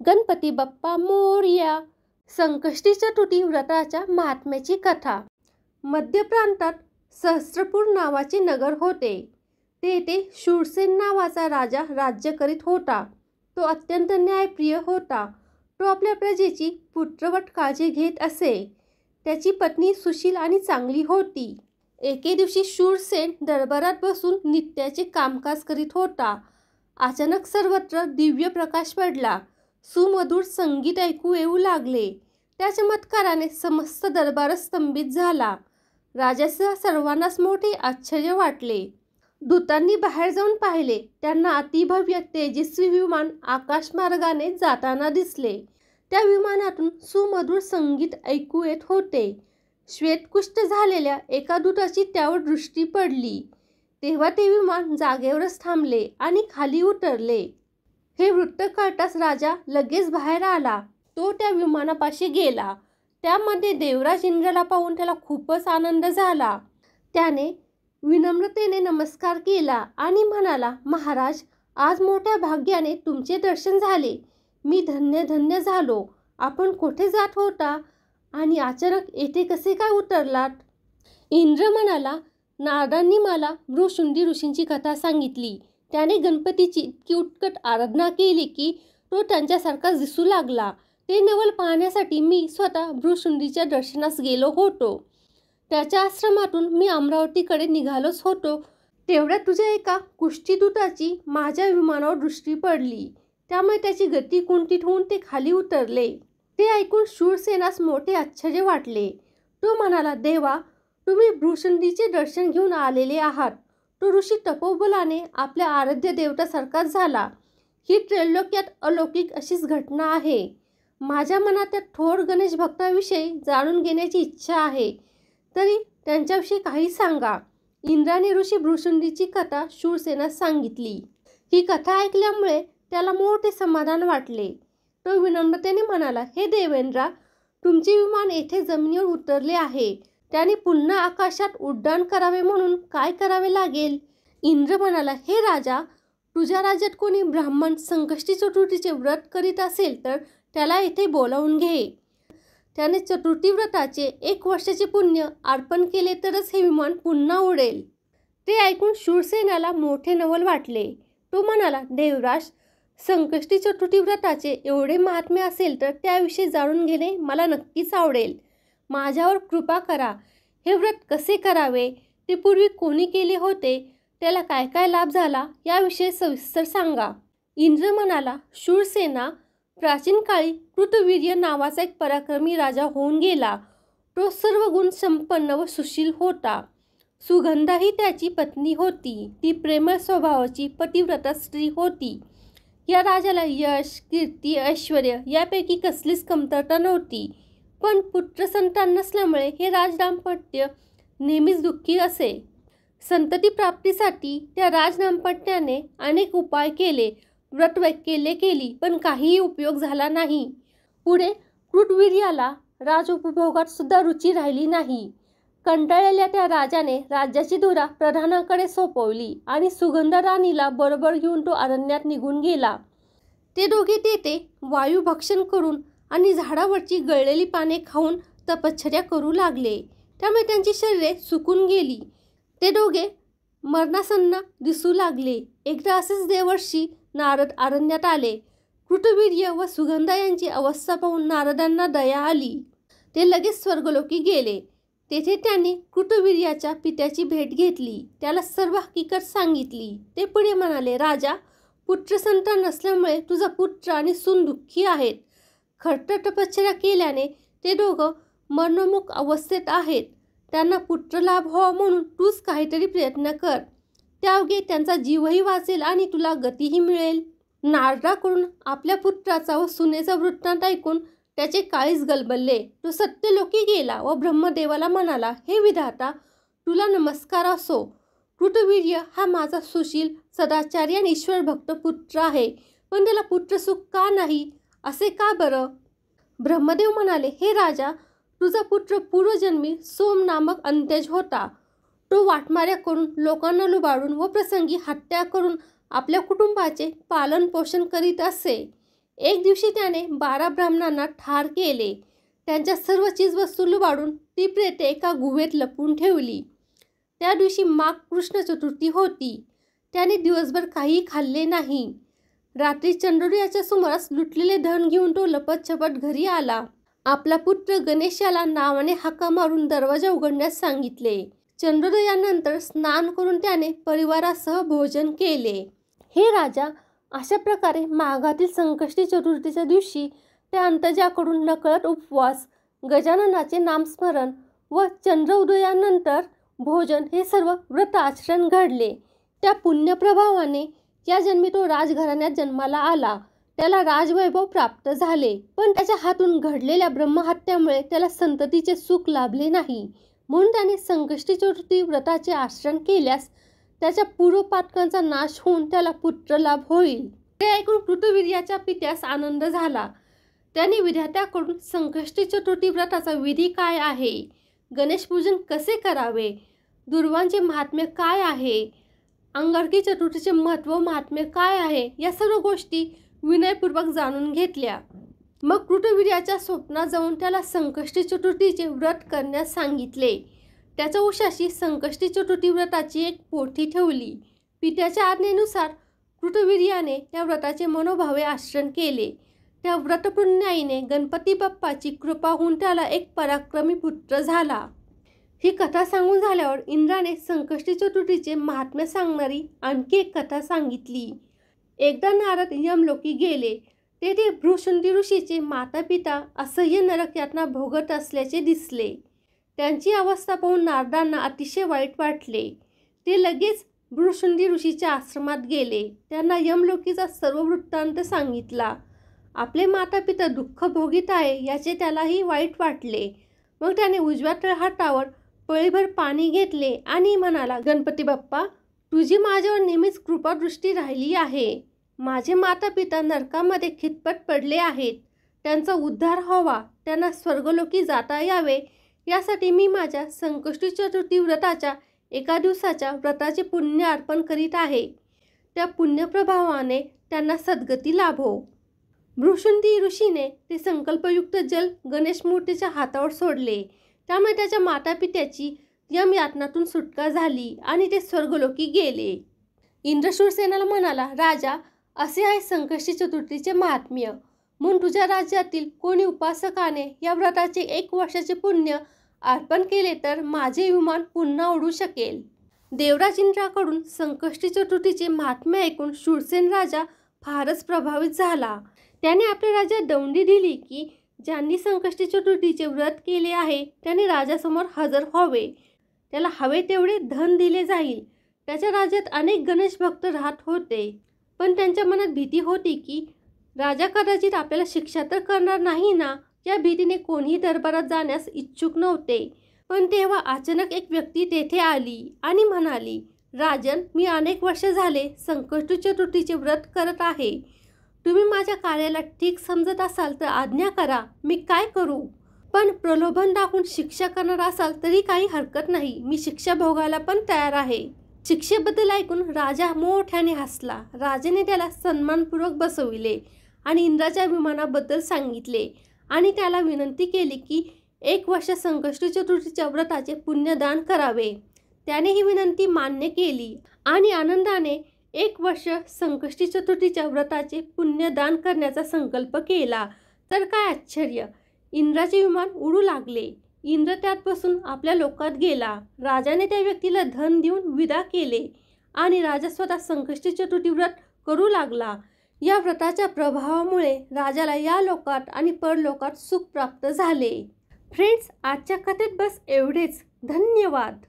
गणपती बाप्पा मोरया. संकष्टी चतुर्थी व्रताच्या महात्म्याची कथा. मध्य प्रांतात सहस्त्रपूर नावाचे नगर होते. तेथे शूरसेन नावाचा राजा राज्य करीत होता. तो अत्यंत न्यायप्रिय होता. तो आपल्या प्रजेची पुत्रवत काळजी घेत असे. त्याची पत्नी सुशील आणि चांगली होती. एके दिवशी शूरसेन दरबारात बसून नित्याचे कामकाज करीत होता. अचानक सर्वत्र दिव्य प्रकाश पडला. सुमधुर संगीत ऐकू येऊ लागले. त्या चमत्काराने समस्त दरबार स्तंभित झाला. राजासह सर्वांनाच मोठे आश्चर्य वाटले. दूतांनी बाहेर जाऊन पाहिले. त्यांना अतिभव्य तेजस्वी विमान आकाशमार्गाने जाताना दिसले. त्या विमानातून सुमधुर संगीत ऐकू येत होते. श्वेतकुष्ठ झालेल्या एका दूताची त्यावर दृष्टी पडली. तेव्हा ते विमान जागेवरच थांबले आणि खाली उतरले. हे वृत्त कळताच राजा लगेच बाहेर आला. तो त्या विमानापाशी गेला. त्यामध्ये देवराज इंद्राला पाहून त्याला खूपच आनंद झाला. त्याने विनम्रतेने नमस्कार केला आणि म्हणाला, महाराज, आज मोठ्या भाग्याने तुमचे दर्शन झाले. मी धन्य धन्य झालो. आपण कुठे जात होता आणि अचानक येथे कसे काय उतरलात? इंद्र म्हणाला, नारदांनी मला भृशुंडी ऋषींची कथा सांगितली. त्याने गणपतीची इतकी उत्कट आराधना केली की तो त्यांच्यासारखा दिसू लागला. ते नवल पाहण्यासाठी मी स्वतः भृशुंडीच्या दर्शनास गेलो होतो. त्याच्या आश्रमातून मी अमरावतीकडे निघालोच होतो. तेवढ्यात तुझ्या एका कुष्ठीदूताची माझ्या विमानावर दृष्टी पडली. त्यामुळे त्याची गती कुंठित होऊन ते खाली उतरले. ते ऐकून शूरसेनास मोठे आश्चर्य वाटले. तो म्हणाला, देवा, तुम्ही भृशुंडीचे दर्शन घेऊन आलेले आहात. तो ऋषी तपोबलाने आपल्या आराध्य देवतासारखाच झाला. ही त्रैलोक्यात अलौकिक अशीच घटना आहे. माझ्या मनात त्या थोर गणेश भक्ताविषयी जाणून घेण्याची इच्छा आहे. तरी त्यांच्याविषयी काही सांगा. इंद्राने ऋषी भृशुंडीची कथा शूरसेनास सांगितली. ही कथा ऐकल्यामुळे त्याला मोठे समाधान वाटले. तो विनम्रतेने म्हणाला, हे देवेंद्रा, तुमचे विमान येथे जमिनीवर उतरले आहे. त्याने पुन्हा आकाशात उड्डाण करावे म्हणून काय करावे लागेल? इंद्र म्हणाला, हे राजा, तुझ्या राज्यात कोणी ब्राह्मण संकष्टी चतुर्थीचे व्रत करीत असेल तर त्याला येथे बोलावून घे. त्याने चतुर्थी व्रताचे 1 वर्षाचे पुण्य अर्पण केले तरच हे विमान पुन्हा उडेल. ते ऐकून शूरसेनाला मोठे नवल वाटले. तो म्हणाला, देवराज, संकष्टी चतुर्थी व्रताचे एवढे महात्म्य असेल तर त्याविषयी जाणून घेणे मला नक्कीच आवडेल. माझ्यावर कृपा करा. हे व्रत कसे करावे, ते पूर्वी कोणी केले होते, त्याला काय काय लाभ झाला, याविषयी सविस्तर सांगा. इंद्र म्हणाला, शूरसेना, प्राचीन काळी कृतवीर्य नावाचा एक पराक्रमी राजा होऊन गेला. तो सर्व गुण संपन्न व सुशील होता. सुगंधा ही त्याची पत्नी होती. ती प्रेमळ स्वभावाची पतिव्रता स्त्री होती. या राजाला यश, कीर्ती, ऐश्वर यापैकी कसलीच कमतरता नव्हती. पण पुत्र संतान नसल्यामुळे हे राजदाम्पत्य नेहमीच दुःखी असे. संतती प्राप्तीसाठी त्या राजदाम्पत्याने अनेक उपाय केले, व्रतवैकल्ये केली, पण काहीही उपयोग झाला नाही. पुढे कृतवीर्याला राजउपभोगात सुद्धा रुची राहिली नाही. कंटाळलेल्या त्या राजाने राज्याची धुरा प्रधानाकडे सोपवली आणि सुगंधा राणीला बरोबर घेऊन तो अरण्यात निघून गेला. ते दोघे तेथे वायुभक्षण करून आणि झाडावरची गळलेली पाने खाऊन तपश्चर्या करू लागले. त्यामुळे त्यांची शरीरे सुकून गेली. ते दोघे मरणासन्न दिसू लागले. एकदा असेच देवर्षी नारद अरण्यात आले. कृतवीर्य व सुगंधा यांची अवस्था पाहून नारदांना दया आली. ते लगेच स्वर्गलोकी गेले. तेथे त्यांनी कृतवीर्याच्या पित्याची भेट घेतली. त्याला सर्व हकीकत सांगितली. ते पुढे म्हणाले, राजा, पुत्रसंतान नसल्यामुळे तुझा पुत्र आणि सून दुःखी आहेत. खट्टर तपश्चर्या केल्याने ते दोघं मरणोन्मुख अवस्थेत आहेत. त्यांना पुत्रलाभ व्हावा म्हणून तूच काहीतरी प्रयत्न कर. त्यायोगे त्यांचा जीवही वाचेल आणि तुला गतीही मिळेल. नारदाकडून आपल्या पुत्राचा व सुनेचा वृत्तांत ऐकून त्याचे काळीज गलबलले. तो सत्यलोकी गेला व ब्रह्मदेवाला म्हणाला, हे विधाता, तुला नमस्कार असो. कृतवीर्य हा माझा सुशील, सदाचारी आणि ईश्वरभक्त पुत्र आहे. पण त्याला पुत्रसुख का नाही, असे का बरं? ब्रह्मदेव म्हणाले, हे राजा, तुझा पुत्र पूर्वजन्मी सोम नामक अंत्यज होता. तो वाटमाऱ्या करून, लोकांना लुबाडून व प्रसंगी हत्या करून आपल्या कुटुंबाचे पालन पोषण करीत असे. एक दिवशी त्याने 12 ब्राह्मणांना ठार केले. त्यांच्या सर्व चीजवस्तू लुबाडून ती प्रेते एका गुहेत लपवून ठेवली. त्या दिवशी माघ कृष्ण चतुर्थी होती. त्याने दिवसभर काही खाल्ले नाही. रात्री चंद्रोदयाच्या सुमारास लुटलेले धन घेऊन तो लपतछपत घरी आला. आपला पुत्र गणेश याला नावाने हाका मारून दरवाजा उघडण्यास सांगितले. चंद्रोदयानंतर स्नान करून त्याने परिवारासह भोजन केले. हे राजा, अशा प्रकारे माघातील संकष्टी चतुर्थीच्या दिवशी त्या अंतजाकडून नकळत उपवास, गजाननाचे नामस्मरण व चंद्र उदयानंतर भोजन हे सर्व व्रत आचरण घडले. त्या पुण्यप्रभावाने या जन्मी तो राजघराण्यात जन्माला आला. त्याला राजवैभव प्राप्त झाले, पण त्याच्या हातून घडलेल्या ब्रह्महत्यामुळे त्याला संततीचे सुख लाभले नाही. म्हणून त्याने संकष्टी चतुर्थी व्रताचे आचरण केल्यास त्याच्या पूर्वपातकांचा नाश होऊन त्याला पुत्रलाभ होईल. ते ऐकून कृतवीर्याच्या पित्यास आनंद झाला. त्याने विधात्याकडून संकष्टी चतुर्थी व्रताचा विधी काय आहे, गणेश पूजन कसे करावे, दुर्वांचे महात्म्य काय आहे, अंगारकी चतुर्थीचे महत्त्व महात्म्य काय आहे, या सर्व गोष्टी विनयपूर्वक जाणून घेतल्या. मग कृतवीर्याच्या स्वप्नात जाऊन त्याला संकष्टी चतुर्थीचे व्रत करण्यास सांगितले. त्याच्या उशाशी संकष्टी चतुर्थी व्रताची एक पोथी ठेवली. पित्याच्या आज्ञेनुसार कृतवीर्याने त्या व्रताचे मनोभावे आचरण केले. त्या व्रतपुण्याईने गणपती बाप्पाची कृपा होऊन त्याला एक पराक्रमी पुत्र झाला. ही कथा सांगून झाल्यावर इंद्राने संकष्टी चतुर्थीचे महात्म्य सांगणारी आणखी एक कथा सांगितली. एकदा नारद यमलोकी गेले. तेथे भृशुंडी ऋषीचे माता पिता असह्य नरक यातना भोगत असल्याचे दिसले. त्यांची अवस्था पाहून नारदांना अतिशय वाईट वाटले. ते लगेच भृशुंडी ऋषीच्या आश्रमात गेले. त्यांना यमलोकीचा सर्व वृत्तांत सांगितला. आपले माता पिता दुःख भोगीत आहे याचे त्यालाही वाईट वाटले. मग त्याने उजव्या तळहातावर पळीभर पाणी घेतले आणि म्हणाला, गणपती बाप्पा, तुझी माझ्यावर नेहमीच कृपादृष्टी राहिली आहे. माझे माता पिता नरकामध्ये खितपत पडले आहेत. त्यांचा उद्धार व्हावा, त्यांना स्वर्गलोकी जाता यावे, यासाठी मी माझ्या संकष्टी चतुर्थी व्रताच्या एका दिवसाच्या व्रताचे पुण्य अर्पण करीत आहे. त्या पुण्यप्रभावाने त्यांना सद्गती लाभो. भृशुंडी ऋषीने ते संकल्पयुक्त जल गणेश मूर्तीच्या हातावर सोडले. त्यामुळे त्याच्या माता पित्याची यमयातनातून सुटका झाली आणि ते स्वर्गलोकी गेले. इंद्र शूरसेनाला म्हणाला, राजा, असे आहे संकष्टी चतुर्थीचे महात्म्य. म्हणून तुझ्या राज्यातील कोणी उपासकाने या व्रताचे 1 वर्षाचे पुण्य अर्पण केले तर माझे विमान पुन्हा उडू शकेल. देवराज इंद्राकडून संकष्टी चतुर्थीचे महात्म्य ऐकून शूरसेन राजा फारच प्रभावित झाला. त्याने आपल्या राज्यात दौंडी दिली की ज्यांनी संकष्टी चतुर्थीचे व्रत केले आहे त्यांनी राजासमोर हजर व्हावे. त्याला हवे तेवढे धन दिले जाईल. त्याच्या राज्यात अनेक गणेश भक्त राहत होते, पण त्यांच्या मनात भीती होती की राजा कदाचित आपल्याला शिक्षा तर करणार नाही ना. या भीतीने कोणीही दरबारात जाण्यास इच्छुक नव्हते. पण तेव्हा अचानक एक व्यक्ती तेथे आली आणि म्हणाली, राजन, मी अनेक वर्ष झाले संकष्टी चतुर्थीचे व्रत करत आहे. तुम्ही माझ्या कार्याला ठीक समजत असाल तर आज्ञा करा, मी काय करू. पण प्रलोभन दाखवून शिक्षा करणार असाल तरी काही हरकत नाही, मी शिक्षा भोगायला पण तयार आहे. शिक्षेबद्दल ऐकून राजा मोठ्याने हसला. राजाने त्याला सन्मानपूर्वक बसविले आणि इंद्राच्या विमानाबद्दल सांगितले आणि त्याला विनंती केली की 1 वर्ष संकष्टी चतुर्थीच्या व्रताचे पुण्यदान करावे. त्याने ही विनंती मान्य केली आणि आनंदाने 1 वर्ष संकष्टी चतुर्थीच्या व्रताचे पुण्यदान करण्याचा संकल्प केला. तर काय आश्चर्य, इंद्राचे विमान उडू लागले. इंद्र त्यात बसून आपल्या लोकात गेला. राजाने त्या व्यक्तीला धन देऊन विदा केले आणि राजा स्वतः संकष्टी चतुर्थी व्रत करू लागला. या व्रताच्या प्रभावामुळे राजाला या लोकात आणि परलोकात सुख प्राप्त झाले. फ्रेंड्स, आजच्या कथेत बस एवढेच. धन्यवाद.